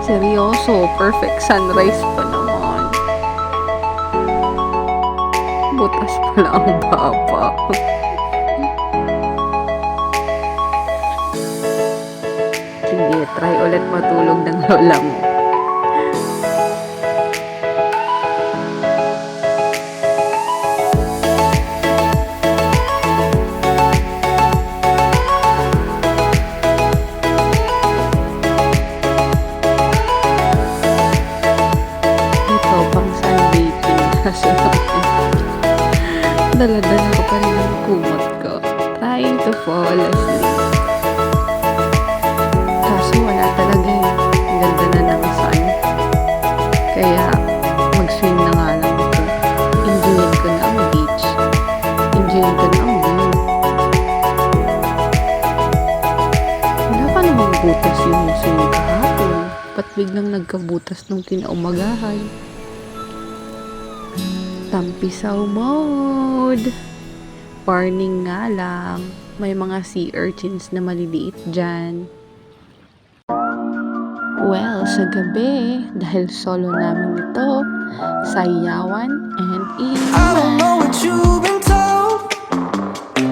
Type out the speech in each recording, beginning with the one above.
Seryoso, perfect sunrise pa naman. Butas pala ang baba. Sige, try ulit matulog ng lola mo. Dala-dala ko pa rin ang kumot ko. Trying to fall asleep. Kaso wala talaga eh. Ang ganda na ng sun. Kaya mag-swim na nga lang ako. Enjoyin ko na ang beach. Enjoyin ko na ang view. Wala pa namang butas yung swim kahapon. Ba't biglang nagkabutas nung kinaumagahan? Tampisaw mode. Warning nga lang. May mga sea urchins na maliliit dyan. Well, sa gabi, dahil solo namin ito, sayawan and inuman. I don't know what you've been told,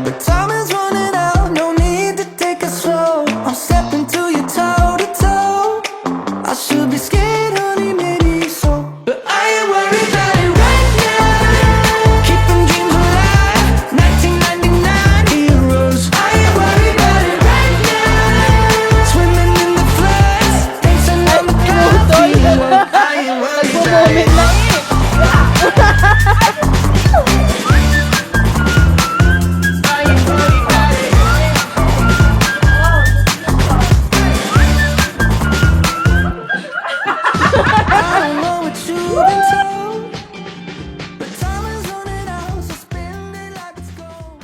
but time is running out. No need to take it slow. I'm stepping to you toe to toe. I should be scared, honey, maybe so, but I ain't worried about it right now. Keeping dreams alive, 1999 heroes. I ain't worried about it right now. Swimming in the floods, dancing on the battlefield. I ain't worried about it. I don't know what you've been told, but time is running out, so spend it like it's gold.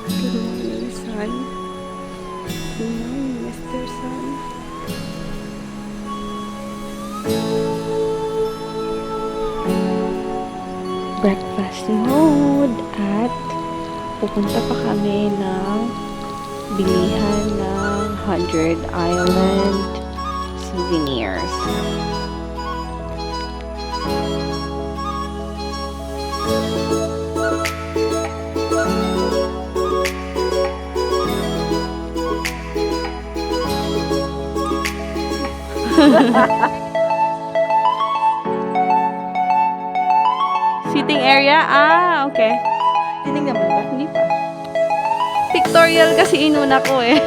Good morning, sun. Good morning, Mr. Sun. Breakfast mode at pupunta pa kami ng bilihan ng 100 Island souvenirs. Sitting area? Ah, okay. Tinignan mo ba? Hindi pa. Pictorial kasi inuna ko eh.